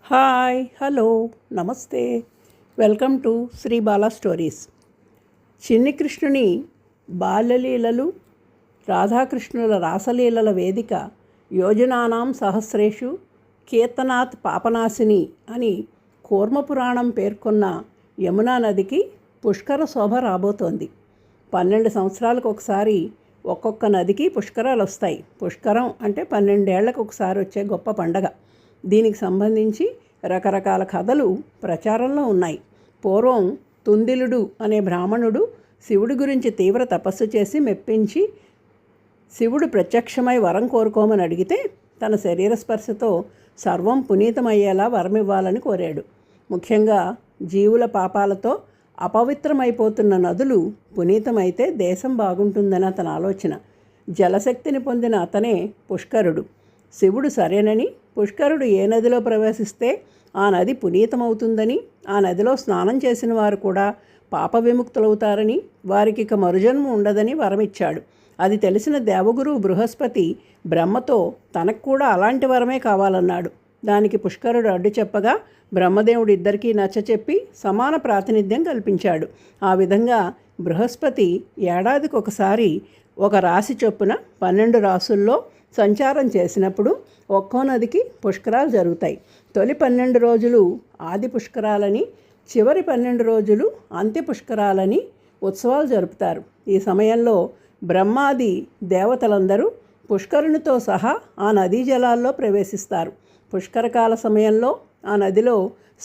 Hi hello నమస్తే welcome to Sri Bala stories. చిన్ని కృష్ణుని బాల్యలీలలు, రాధాకృష్ణుల రాసలీలల వేదిక యోజనానాం సహస్రేషు కీర్తనాత్ పాపనాశిని అని కూర్మపురాణం పేర్కొన్న యమునా నదికి పుష్కర శోభ రాబోతోంది. 12 సంవత్సరాలకు ఒకసారి ఒక్కొక్క నదికి పుష్కరాలు వస్తాయి. పుష్కరం అంటే 12 ఏళ్లకు ఒకసారి వచ్చే గొప్ప పండగ. దీనికి సంబంధించి రకరకాల కథలు ప్రచారంలో ఉన్నాయి. పూర్వం తుందిలుడు అనే బ్రాహ్మణుడు శివుడి గురించి తీవ్ర తపస్సు చేసి మెప్పించి శివుడు ప్రత్యక్షమై వరం కోరుకోమని అడిగితే తన శరీర స్పర్శతో సర్వం పునీతమయ్యేలా వరమివ్వాలని కోరాడు. ముఖ్యంగా జీవుల పాపాలతో అపవిత్రమైపోతున్న నదులు పునీతమైతే దేశం బాగుంటుందని అతని ఆలోచన. జలశక్తిని పొందిన అతనే పుష్కరుడు. శివుడు సరేనని పుష్కరుడు ఏ నదిలో ప్రవేశిస్తే ఆ నది పునీతమవుతుందని, ఆ నదిలో స్నానం చేసిన వారు కూడా పాప విముక్తులవుతారని, వారికి ఇక మరుజన్మ ఉండదని వరమిచ్చాడు. అది తెలిసిన దేవగురువు బృహస్పతి బ్రహ్మతో తనకు కూడా అలాంటి వరమే కావాలన్నాడు. దానికి పుష్కరుడు అడ్డు చెప్పగా బ్రహ్మదేవుడు ఇద్దరికీ నచ్చచెప్పి సమాన ప్రాతినిధ్యం కల్పించాడు. ఆ విధంగా బృహస్పతి ఏడాదికి ఒకసారి ఒక రాశి చొప్పున 12 రాసుల్లో సంచారం చేసినప్పుడు ఒక్కో నదికి పుష్కరాలు జరుగుతాయి. తొలి 12 రోజులు ఆది పుష్కరాలని, చివరి 12 రోజులు అంత్య పుష్కరాలని ఉత్సవాలు జరుపుతారు. ఈ సమయంలో బ్రహ్మాది దేవతలందరూ పుష్కరునితో సహా ఆ నదీ జలాల్లో ప్రవేశిస్తారు. పుష్కరకాల సమయంలో ఆ నదిలో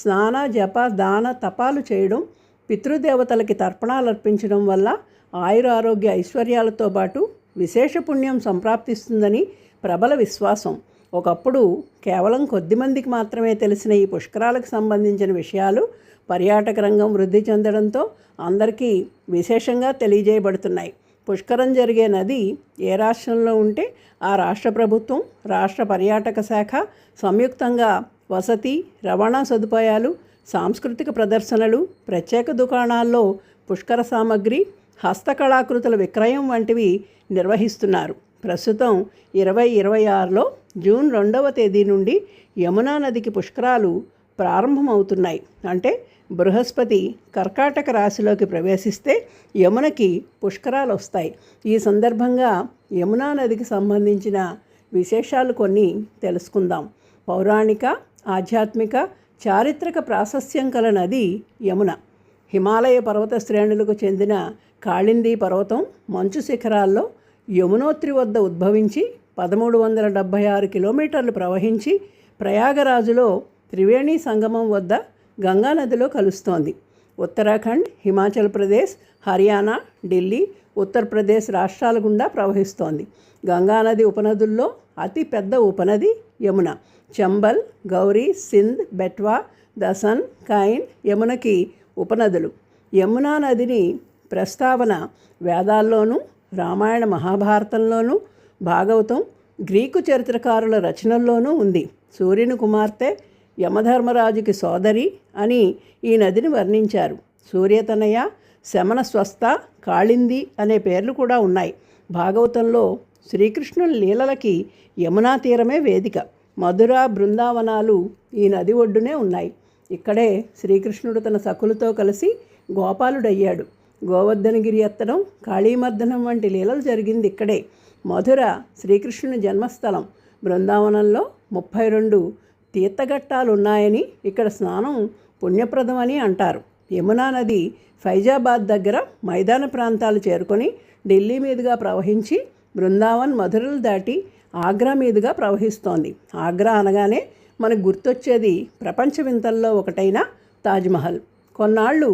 స్నాన జప దాన తపాలు చేయడం, పితృదేవతలకి తర్పణాలు అర్పించడం వల్ల ఆయురారోగ్య ఐశ్వర్యాలతో పాటు విశేష పుణ్యం సంప్రాప్తిస్తుందని ప్రబల విశ్వాసం. ఒకప్పుడు కేవలం కొద్దిమందికి మాత్రమే తెలిసిన ఈ పుష్కరాలకు సంబంధించిన విషయాలు పర్యాటక రంగం వృద్ధి చెందడంతో అందరికీ విశేషంగా తెలియజేయబడుతున్నాయి. పుష్కరం జరిగే నది ఏ రాష్ట్రంలో ఉంటే ఆ రాష్ట్ర ప్రభుత్వం, రాష్ట్ర పర్యాటక శాఖ సంయుక్తంగా వసతి, రవాణా సదుపాయాలు, సాంస్కృతిక ప్రదర్శనలు, ప్రత్యేక దుకాణాల్లో పుష్కర సామగ్రి, హస్తకళాకృతుల విక్రయం వంటివి నిర్వహిస్తున్నారు. ప్రస్తుతం 2026లో జూన్ 2వ తేదీ నుండి యమునా నదికి పుష్కరాలు ప్రారంభమవుతున్నాయి. అంటే బృహస్పతి కర్కాటక రాశిలోకి ప్రవేశిస్తే యమునకి పుష్కరాలు వస్తాయి. ఈ సందర్భంగా యమునా నదికి సంబంధించిన విశేషాలు కొన్ని తెలుసుకుందాం. పౌరాణిక, ఆధ్యాత్మిక, చారిత్రక ప్రాశస్త్యం కల నది యమున. హిమాలయ పర్వత శ్రేణులకు చెందిన కాళిందీ పర్వతం మంచు శిఖరాల్లో యమునోత్రి వద్ద ఉద్భవించి 1376 కిలోమీటర్లు ప్రవహించి ప్రయాగరాజులో త్రివేణి సంగమం వద్ద గంగానదిలో కలుస్తోంది. ఉత్తరాఖండ్, హిమాచల్ ప్రదేశ్, హర్యానా, ఢిల్లీ, ఉత్తరప్రదేశ్ రాష్ట్రాల గుండా ప్రవహిస్తోంది. గంగానది ఉపనదుల్లో అతి పెద్ద ఉపనది యమున. చంబల్, గౌరీ, సింధ్, బెట్వా, దసన్, కైన్ యమునకి ఉపనదులు. యమునా నదిని ప్రస్తావన వేదాల్లోనూ, రామాయణ మహాభారతంలోనూ, భాగవతం, గ్రీకు చరిత్రకారుల రచనల్లోనూ ఉంది. సూర్యుని కుమార్తె, యమధర్మరాజుకి సోదరి అని ఈ నదిని వర్ణించారు. సూర్యతనయ, శమన స్వస్థ, కాళింది అనే పేర్లు కూడా ఉన్నాయి. భాగవతంలో శ్రీకృష్ణుని లీలలకి యమునా తీరమే వేదిక. మధుర, బృందావనాలు ఈ నది ఒడ్డునే ఉన్నాయి. ఇక్కడే శ్రీకృష్ణుడు తన సఖులతో కలిసి గోపాలుడయ్యాడు. గోవర్ధనగిరి ఎత్తడం, కాళీమర్దనం వంటి లీలలు జరిగింది ఇక్కడే. మధుర శ్రీకృష్ణుని జన్మస్థలం. బృందావనంలో 32 తీర్థఘట్టాలు ఉన్నాయని, ఇక్కడ స్నానం పుణ్యప్రదమని అంటారు. యమునా నది ఫైజాబాద్ దగ్గర మైదాన ప్రాంతాలు చేరుకొని ఢిల్లీ మీదుగా ప్రవహించి బృందావన్, మధురలు దాటి ఆగ్రా మీదుగా ప్రవహిస్తోంది. ఆగ్రా అనగానే మనకు గుర్తొచ్చేది ప్రపంచ వింతల్లో ఒకటైన తాజ్మహల్. కొన్నాళ్ళు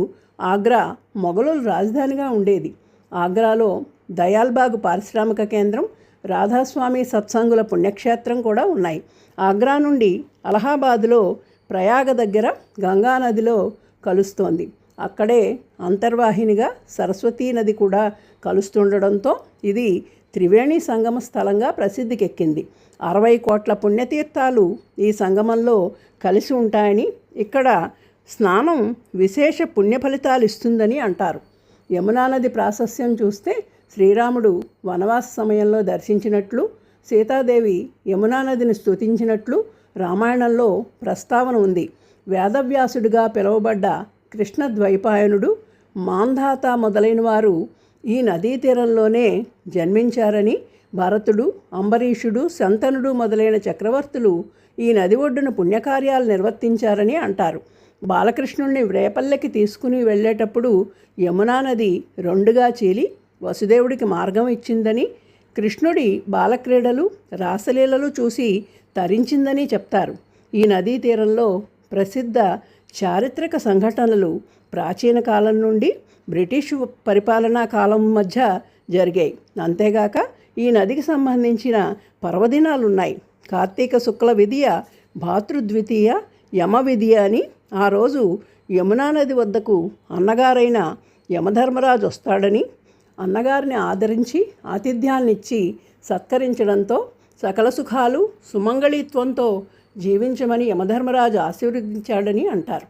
ఆగ్రా మొఘలుల రాజధానిగా ఉండేది. ఆగ్రాలో దయాల్బాగ్ పారిశ్రామిక కేంద్రం, రాధాస్వామి సత్సంగుల పుణ్యక్షేత్రం కూడా ఉన్నాయి. ఆగ్రా నుండి అలహాబాద్లో ప్రయాగ దగ్గర గంగానదిలో కలుస్తోంది. అక్కడే అంతర్వాహినిగా సరస్వతీ నది కూడా కలుస్తుండడంతో ఇది త్రివేణి సంగమ స్థలంగా ప్రసిద్ధికెక్కింది. 60 కోట్ల పుణ్యతీర్థాలు ఈ సంగమంలో కలిసి ఉంటాయని, ఇక్కడ స్నానం విశేష పుణ్య ఫలితాలు ఇస్తుందని అంటారు. యమునా నది ప్రాశస్త్యం చూస్తే శ్రీరాముడు వనవాస సమయంలో దర్శించినట్లు, సీతాదేవి యమునా నదిని స్తుతించినట్లు, రామాయణంలో ప్రస్తావన ఉంది. వేదవ్యాసుడిగా పిలువబడ్డ కృష్ణద్వైపాయనుడు, మాంధాత మొదలైన వారు ఈ నదీ తీరంలోనే జన్మించారని, భరతుడు, అంబరీషుడు, శంతనుడు మొదలైన చక్రవర్తులు ఈ నది ఒడ్డున పుణ్యకార్యాలు నిర్వర్తించారని అంటారు. బాలకృష్ణుణ్ణి రేపల్లెకి తీసుకుని వెళ్ళేటప్పుడు యమునా నది రెండుగా చీలి వసుదేవుడికి మార్గం ఇచ్చిందని, కృష్ణుడి బాలక్రీడలు, రాసలీలలు చూసి తరించిందని చెప్తారు. ఈ నదీ తీరంలో ప్రసిద్ధ చారిత్రక సంఘటనలు ప్రాచీన కాలం నుండి బ్రిటిషు పరిపాలనా కాలం మధ్య జరిగాయి. అంతేగాక ఈ నదికి సంబంధించిన పర్వదినాలున్నాయి. కార్తీక శుక్ల విధియ, భాతృద్వితీయ, యమ విధియ అని ఆ రోజు యమునా నది వద్దకు అన్నగారైన యమధర్మరాజు వస్తాడని, అన్నగారిని ఆదరించి ఆతిథ్యాన్నిచ్చి సత్కరించడంతో సకల సుఖాలు సుమంగళిత్వంతో జీవించమని యమధర్మరాజు ఆశీర్వదించాడని అంటారు.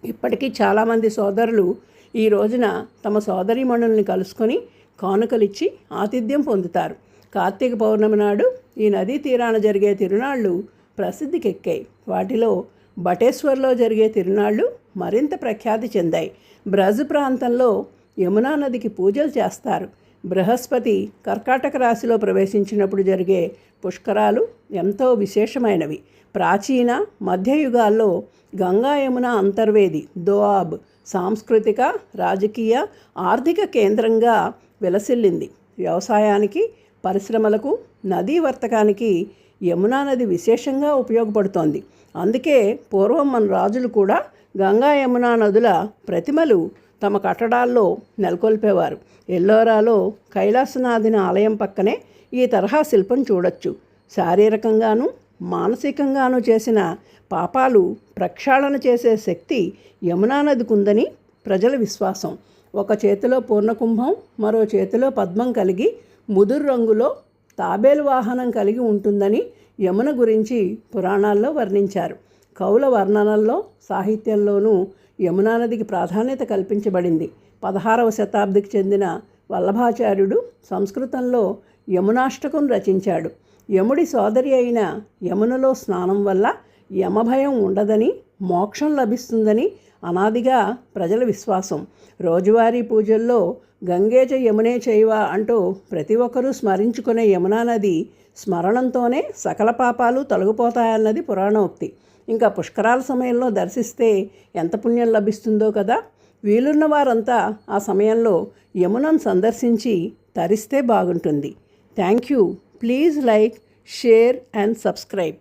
ఇప్పటికీ చాలామంది సోదరులు ఈ రోజున తమ సోదరీమణుల్ని కలుసుకొని కానుకలిచ్చి ఆతిథ్యం పొందుతారు. కార్తీక పౌర్ణమి నాడు ఈ నదీ తీరాన జరిగే తిరునాళ్ళు ప్రసిద్ధికెక్కాయి. వాటిలో బటేశ్వర్లో జరిగే తిరునాళ్ళు మరింత ప్రఖ్యాతి చెందాయి. బ్రజ్ ప్రాంతంలో యమునా నదికి పూజలు చేస్తారు. బృహస్పతి కర్కాటక రాశిలో ప్రవేశించినప్పుడు జరిగే పుష్కరాలు ఎంతో విశేషమైనవి. ప్రాచీన మధ్యయుగాల్లో గంగా యమున అంతర్వేది దోఆబ్ సాంస్కృతిక, రాజకీయ, ఆర్థిక కేంద్రంగా విలసిల్లింది. వ్యవసాయానికి, పరిశ్రమలకు, నదీ వర్తకానికి యమునా నది విశేషంగా ఉపయోగపడుతోంది. అందుకే పూర్వం మన రాజులు కూడా గంగా యమునా నదుల ప్రతిమలు తమ కట్టడాల్లో నెలకొల్పేవారు. ఎల్లోరాలో కైలాసనాథుని ఆలయం పక్కనే ఈ తరహా శిల్పం చూడొచ్చు. శారీరకంగానూ మానసికంగానూ చేసిన పాపాలు ప్రక్షాళన చేసే శక్తి యమునా నదికి ఉందని ప్రజల విశ్వాసం. ఒక చేతిలో పూర్ణకుంభం, మరో చేతిలో పద్మం కలిగి ముదురు రంగులో తాబేలు వాహనం కలిగి ఉంటుందని యమున గురించి పురాణాల్లో వర్ణించారు. కవుల వర్ణనల్లో, సాహిత్యంలోనూ యమునా నదికి ప్రాధాన్యత కల్పించబడింది. 16వ శతాబ్దికి చెందిన వల్లభాచార్యుడు సంస్కృతంలో యమునాష్టకం రచించాడు. యముడి సోదరి అయిన యమునలో స్నానం వల్ల యమభయం ఉండదని, మోక్షం లభిస్తుందని అనాదిగా ప్రజల విశ్వాసం. రోజువారీ పూజల్లో గంగేచ యమునే చైవ అంటూ ప్రతి ఒక్కరూ స్మరించుకునే యమునా నది స్మరణంతోనే సకల పాపాలు తొలగిపోతాయన్నది పురాణోక్తి. ఇంకా పుష్కరాల సమయంలో దర్శిస్తే ఎంత పుణ్యం లభిస్తుందో కదా. వీలున్న వారంతా ఆ సమయంలో యమునను సందర్శించి తరిస్తే బాగుంటుంది. Thank you. Please like, share and subscribe.